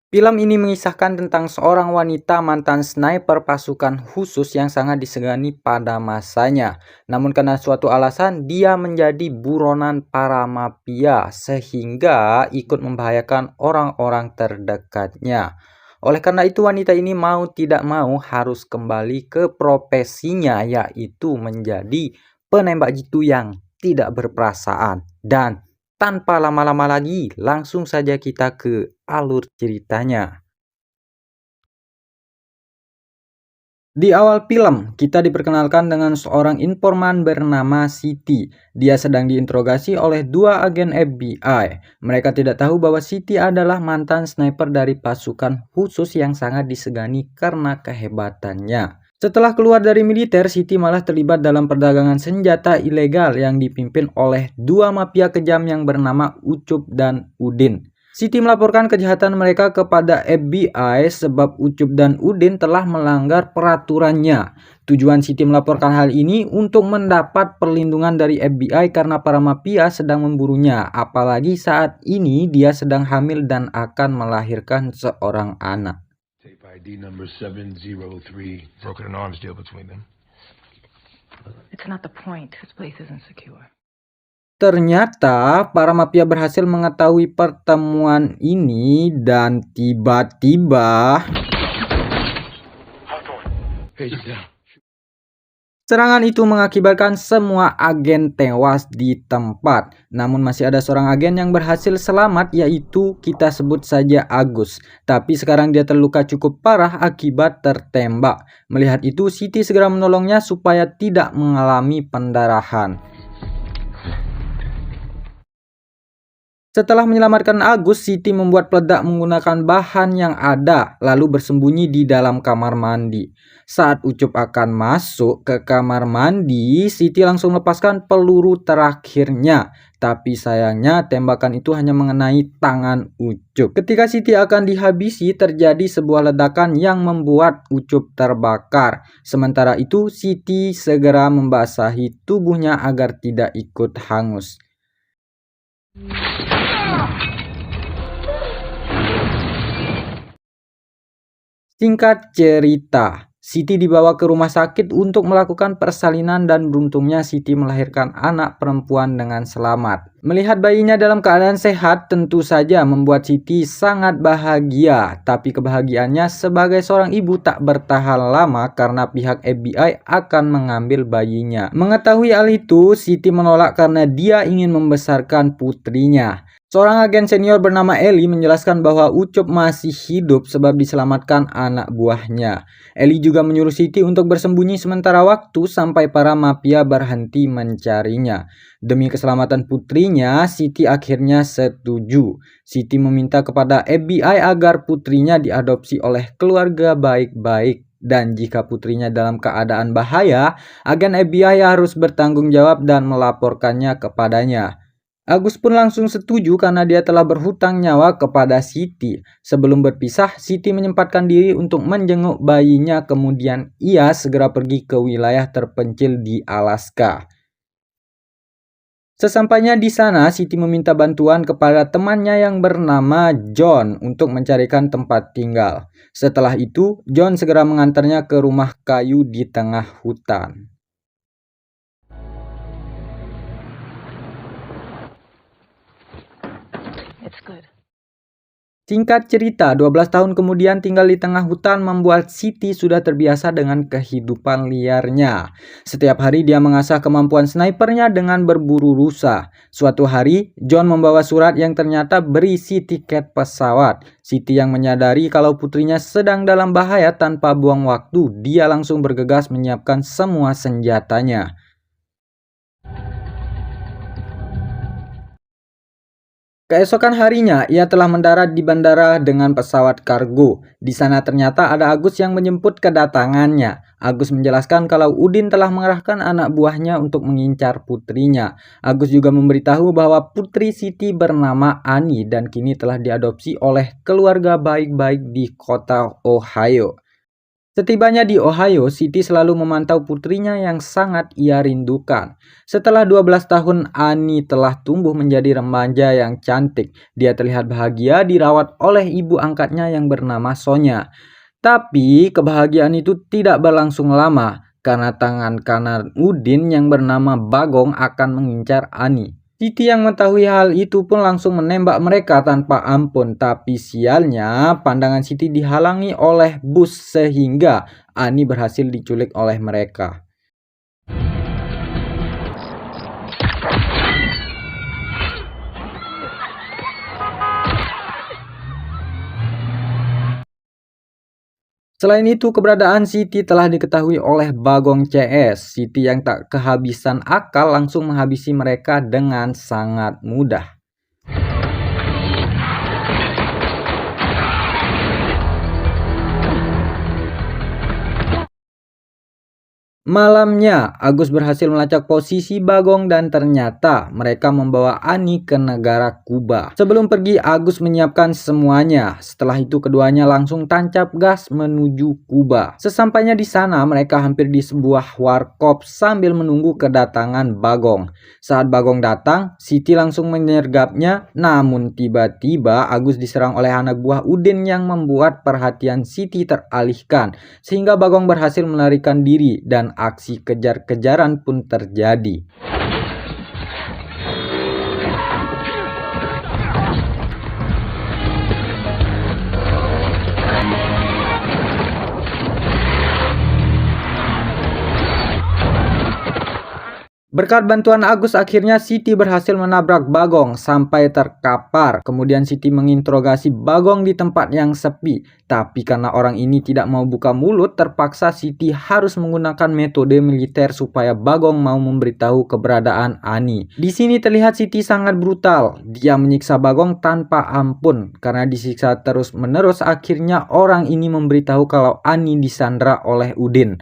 Film ini mengisahkan tentang seorang wanita mantan sniper pasukan khusus yang sangat disegani pada masanya. Namun karena suatu alasan dia menjadi buronan para mafia sehingga ikut membahayakan orang-orang terdekatnya. Oleh karena itu wanita ini mau tidak mau harus kembali ke profesinya, yaitu menjadi penembak jitu yang tidak berperasaan. Dan tanpa lama-lama lagi, langsung saja kita ke alur ceritanya. Di awal film, kita diperkenalkan dengan seorang informan bernama Siti. Dia sedang diinterogasi oleh dua agen FBI. Mereka tidak tahu bahwa Siti adalah mantan sniper dari pasukan khusus yang sangat disegani karena kehebatannya. Setelah keluar dari militer, Siti malah terlibat dalam perdagangan senjata ilegal yang dipimpin oleh dua mafia kejam yang bernama Ucup dan Udin. Siti melaporkan kejahatan mereka kepada FBI sebab Ucup dan Udin telah melanggar peraturannya. Tujuan Siti melaporkan hal ini untuk mendapat perlindungan dari FBI karena para mafia sedang memburunya. Apalagi saat ini dia sedang hamil dan akan melahirkan seorang anak. Tape ID number 703. Broken an arms deal between them. It's not the point. This place isn't secure. Ternyata para mafia berhasil mengetahui pertemuan ini dan tiba-tiba serangan itu mengakibatkan semua agen tewas di tempat. Namun masih ada seorang agen yang berhasil selamat, yaitu kita sebut saja Agus. Tapi sekarang dia terluka cukup parah akibat tertembak. Melihat itu Siti segera menolongnya supaya tidak mengalami pendarahan. Setelah menyelamatkan Agus, Siti membuat peledak menggunakan bahan yang ada, lalu bersembunyi di dalam kamar mandi. Saat Ucup akan masuk ke kamar mandi, Siti langsung melepaskan peluru terakhirnya. Tapi sayangnya tembakan itu hanya mengenai tangan Ucup. Ketika Siti akan dihabisi, terjadi sebuah ledakan yang membuat Ucup terbakar. Sementara itu, Siti segera membasahi tubuhnya agar tidak ikut hangus. Singkat cerita, Siti dibawa ke rumah sakit untuk melakukan persalinan dan beruntungnya Siti melahirkan anak perempuan dengan selamat. Melihat bayinya dalam keadaan sehat tentu saja membuat Siti sangat bahagia. Tapi kebahagiaannya sebagai seorang ibu tak bertahan lama karena pihak FBI akan mengambil bayinya. Mengetahui hal itu, Siti menolak karena dia ingin membesarkan putrinya. Seorang agen senior bernama Eli menjelaskan bahwa Ucup masih hidup sebab diselamatkan anak buahnya. Eli juga menyuruh Siti untuk bersembunyi sementara waktu sampai para mafia berhenti mencarinya. Demi keselamatan putrinya, Siti akhirnya setuju. Siti meminta kepada FBI agar putrinya diadopsi oleh keluarga baik-baik. Dan jika putrinya dalam keadaan bahaya, agen FBI harus bertanggung jawab dan melaporkannya kepadanya. Agus pun langsung setuju karena dia telah berhutang nyawa kepada Siti. Sebelum berpisah, Siti menyempatkan diri untuk menjenguk bayinya, kemudian ia segera pergi ke wilayah terpencil di Alaska. Sesampainya di sana, Siti meminta bantuan kepada temannya yang bernama John untuk mencarikan tempat tinggal. Setelah itu, John segera mengantarnya ke rumah kayu di tengah hutan. Singkat cerita, 12 tahun kemudian tinggal di tengah hutan membuat Siti sudah terbiasa dengan kehidupan liarnya. Setiap hari dia mengasah kemampuan snipernya dengan berburu rusa. Suatu hari, John membawa surat yang ternyata berisi tiket pesawat. Siti yang menyadari kalau putrinya sedang dalam bahaya tanpa buang waktu, dia langsung bergegas menyiapkan semua senjatanya. Keesokan harinya, ia telah mendarat di bandara dengan pesawat kargo. Di sana ternyata ada Agus yang menjemput kedatangannya. Agus menjelaskan kalau Udin telah mengerahkan anak buahnya untuk mengincar putrinya. Agus juga memberitahu bahwa putri Siti bernama Ani dan kini telah diadopsi oleh keluarga baik-baik di kota Ohio. Setibanya di Ohio, Siti selalu memantau putrinya yang sangat ia rindukan. Setelah 12 tahun, Annie telah tumbuh menjadi remaja yang cantik. Dia terlihat bahagia dirawat oleh ibu angkatnya yang bernama Sonya. Tapi kebahagiaan itu tidak berlangsung lama karena tangan kanan Udin yang bernama Bagong akan mengincar Annie. Siti yang mengetahui hal itu pun langsung menembak mereka tanpa ampun, tapi sialnya pandangan Siti dihalangi oleh bus sehingga Annie berhasil diculik oleh mereka. Selain itu, keberadaan Siti telah diketahui oleh Bagong CS. Siti yang tak kehabisan akal langsung menghabisi mereka dengan sangat mudah. Malamnya, Agus berhasil melacak posisi Bagong dan ternyata mereka membawa Annie ke negara Kuba. Sebelum pergi, Agus menyiapkan semuanya. Setelah itu keduanya langsung tancap gas menuju Kuba. Sesampainya di sana, mereka hampir di sebuah warkop sambil menunggu kedatangan Bagong. Saat Bagong datang, Siti langsung menyergapnya. Namun tiba-tiba Agus diserang oleh anak buah Udin yang membuat perhatian Siti teralihkan. Sehingga Bagong berhasil melarikan diri dan aksi kejar-kejaran pun terjadi. Berkat bantuan Agus, akhirnya Siti berhasil menabrak Bagong sampai terkapar. Kemudian Siti menginterogasi Bagong di tempat yang sepi. Tapi karena orang ini tidak mau buka mulut, terpaksa Siti harus menggunakan metode militer supaya Bagong mau memberitahu keberadaan Annie. Di sini terlihat Siti sangat brutal. Dia menyiksa Bagong tanpa ampun. Karena disiksa terus-menerus, akhirnya orang ini memberitahu kalau Annie disandra oleh Udin.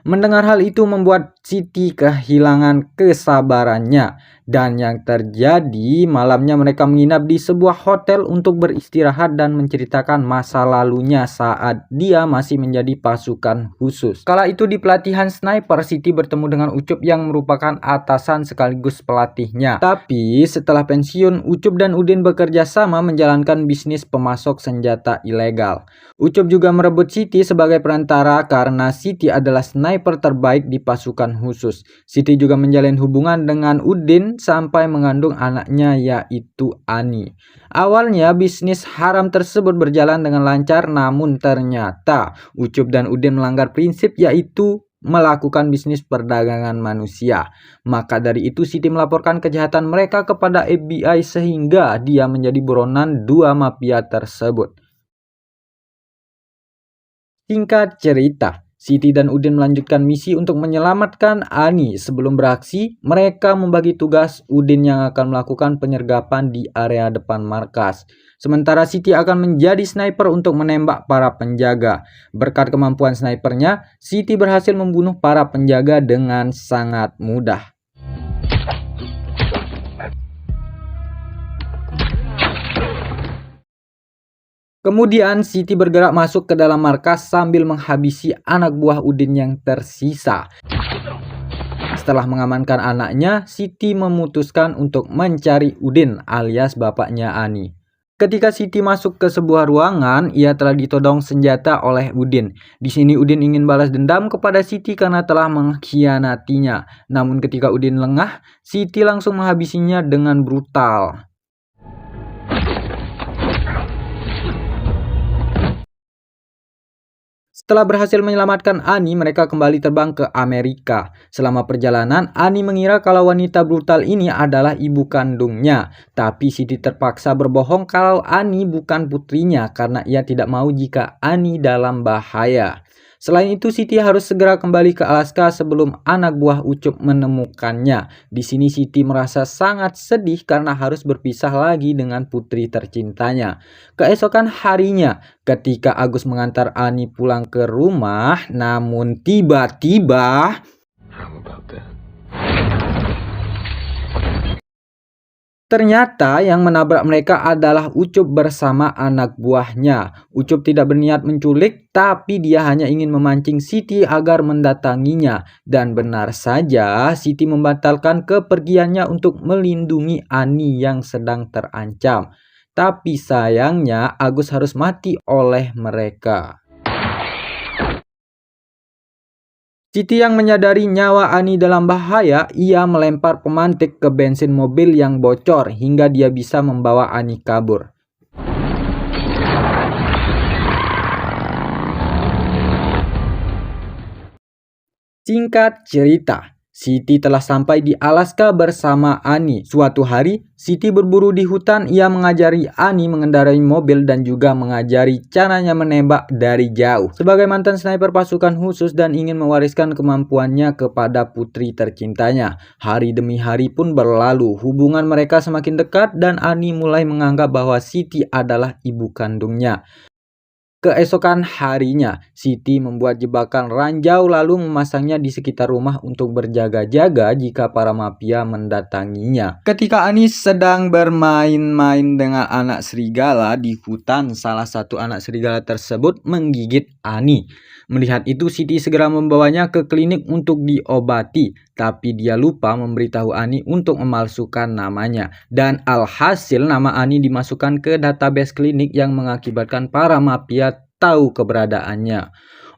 Mendengar hal itu membuat Siti kehilangan kesabarannya, dan yang terjadi malamnya mereka menginap di sebuah hotel untuk beristirahat dan menceritakan masa lalunya saat dia masih menjadi pasukan khusus. Kala itu di pelatihan sniper, Siti bertemu dengan Ucup yang merupakan atasan sekaligus pelatihnya. Tapi setelah pensiun, Ucup dan Udin bekerja sama menjalankan bisnis pemasok senjata ilegal. Ucup juga merebut Siti sebagai perantara karena Siti adalah sniper terbaik di pasukan khusus. Siti juga menjalin hubungan dengan Udin sampai mengandung anaknya yaitu Annie. Awalnya bisnis haram tersebut berjalan dengan lancar, namun ternyata Ucup dan Udin melanggar prinsip yaitu melakukan bisnis perdagangan manusia. Maka dari itu Siti melaporkan kejahatan mereka kepada FBI sehingga dia menjadi buronan dua mafia tersebut. Singkat cerita, Siti dan Udin melanjutkan misi untuk menyelamatkan Annie. Sebelum beraksi, mereka membagi tugas. Udin yang akan melakukan penyergapan di area depan markas. Sementara Siti akan menjadi sniper untuk menembak para penjaga. Berkat kemampuan snipernya, Siti berhasil membunuh para penjaga dengan sangat mudah. Kemudian Siti bergerak masuk ke dalam markas sambil menghabisi anak buah Udin yang tersisa. Setelah mengamankan anaknya, Siti memutuskan untuk mencari Udin alias bapaknya Annie. Ketika Siti masuk ke sebuah ruangan, ia telah ditodong senjata oleh Udin. Di sini Udin ingin balas dendam kepada Siti karena telah mengkhianatinya. Namun ketika Udin lengah, Siti langsung menghabisinya dengan brutal. Setelah berhasil menyelamatkan Annie, mereka kembali terbang ke Amerika. Selama perjalanan, Annie mengira kalau wanita brutal ini adalah ibu kandungnya. Tapi Siti terpaksa berbohong kalau Annie bukan putrinya karena ia tidak mau jika Annie dalam bahaya. Selain itu, Siti harus segera kembali ke Alaska sebelum anak buah Ucup menemukannya. Di sini Siti merasa sangat sedih karena harus berpisah lagi dengan putri tercintanya. Keesokan harinya, ketika Agus mengantar Annie pulang ke rumah, namun tiba-tiba Ternyata yang menabrak mereka adalah Ucup bersama anak buahnya. Ucup tidak berniat menculik, tapi dia hanya ingin memancing Siti agar mendatanginya. Dan benar saja, Siti membatalkan kepergiannya untuk melindungi Ani yang sedang terancam. Tapi sayangnya Agus harus mati oleh mereka. Siti yang menyadari nyawa Ani dalam bahaya, ia melempar pemantik ke bensin mobil yang bocor hingga dia bisa membawa Ani kabur. Singkat cerita, Siti telah sampai di Alaska bersama Ani. Suatu hari, Siti berburu di hutan. Ia mengajari Ani mengendarai mobil dan juga mengajari caranya menembak dari jauh. Sebagai mantan sniper pasukan khusus dan ingin mewariskan kemampuannya kepada putri tercintanya. Hari demi hari pun berlalu. Hubungan mereka semakin dekat dan Ani mulai menganggap bahwa Siti adalah ibu kandungnya. Keesokan harinya, Siti membuat jebakan ranjau lalu memasangnya di sekitar rumah untuk berjaga-jaga jika para mafia mendatanginya. Ketika Anis sedang bermain-main dengan anak serigala di hutan, salah satu anak serigala tersebut menggigit Ani. Melihat itu, Siti segera membawanya ke klinik untuk diobati, tapi dia lupa memberitahu Ani untuk memalsukan namanya. Dan alhasil nama Ani dimasukkan ke database klinik yang mengakibatkan para mafia tahu keberadaannya.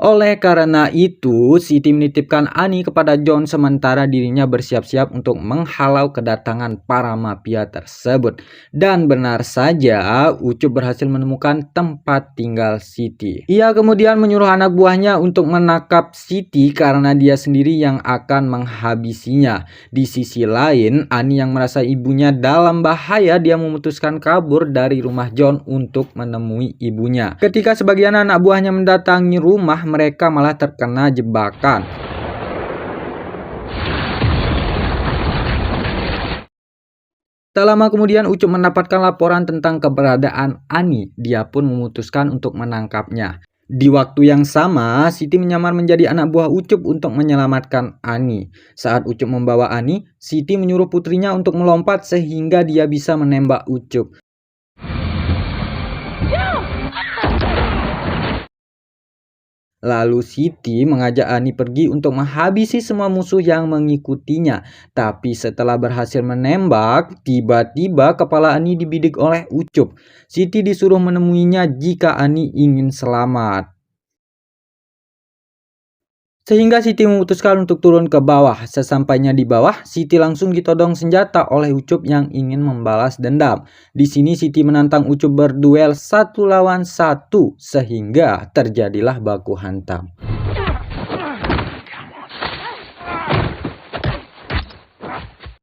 Oleh karena itu, Siti menitipkan Ani kepada John sementara dirinya bersiap-siap untuk menghalau kedatangan para mafia tersebut. Dan benar saja, Ucup berhasil menemukan tempat tinggal Siti. Ia kemudian menyuruh anak buahnya untuk menangkap Siti karena dia sendiri yang akan menghabisinya. Di sisi lain, Ani yang merasa ibunya dalam bahaya, dia memutuskan kabur dari rumah John untuk menemui ibunya. Ketika sebagian anak buahnya mendatangi rumah, mereka malah terkena jebakan. Tak lama kemudian Ucup mendapatkan laporan tentang keberadaan Ani. Dia pun memutuskan untuk menangkapnya. Di waktu yang sama, Siti menyamar menjadi anak buah Ucup untuk menyelamatkan Ani. Saat Ucup membawa Ani, Siti menyuruh putrinya untuk melompat sehingga dia bisa menembak Ucup. Lalu Siti mengajak Ani pergi untuk menghabisi semua musuh yang mengikutinya. Tapi setelah berhasil menembak, tiba-tiba kepala Ani dibidik oleh Ucup. Siti disuruh menemuinya jika Ani ingin selamat. Sehingga Siti memutuskan untuk turun ke bawah. Sesampainya di bawah, Siti langsung ditodong senjata oleh Ucup yang ingin membalas dendam. Di sini Siti menantang Ucup berduel 1 lawan 1 sehingga terjadilah baku hantam.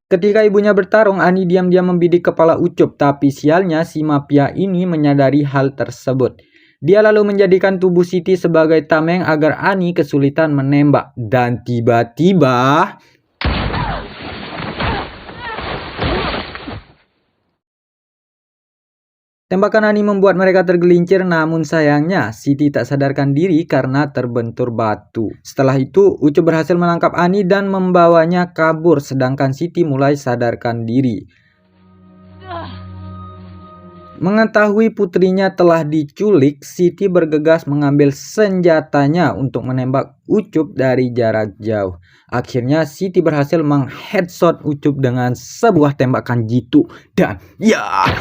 Ketika ibunya bertarung, Ani diam-diam membidik kepala Ucup, tapi sialnya si mafia ini menyadari hal tersebut. Dia lalu menjadikan tubuh Siti sebagai tameng agar Ani kesulitan menembak. Dan tiba-tiba tembakan Ani membuat mereka tergelincir, namun sayangnya Siti tak sadarkan diri karena terbentur batu. Setelah itu, Ucup berhasil menangkap Ani dan membawanya kabur, sedangkan Siti mulai sadarkan diri. Mengetahui putrinya telah diculik, Siti bergegas mengambil senjatanya untuk menembak Ucup dari jarak jauh. Akhirnya Siti berhasil mengheadshot Ucup dengan sebuah tembakan jitu dan ya!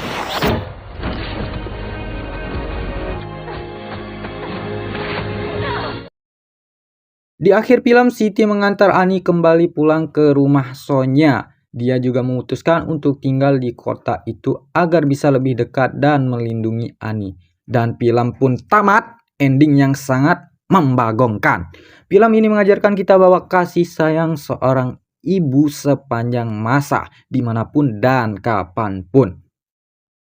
Di akhir film, Siti mengantar Ani kembali pulang ke rumah Sonya. Dia juga memutuskan untuk tinggal di kota itu agar bisa lebih dekat dan melindungi Ani. Dan film pun tamat, ending yang sangat membagongkan. Film ini mengajarkan kita bahwa kasih sayang seorang ibu sepanjang masa, dimanapun dan kapanpun.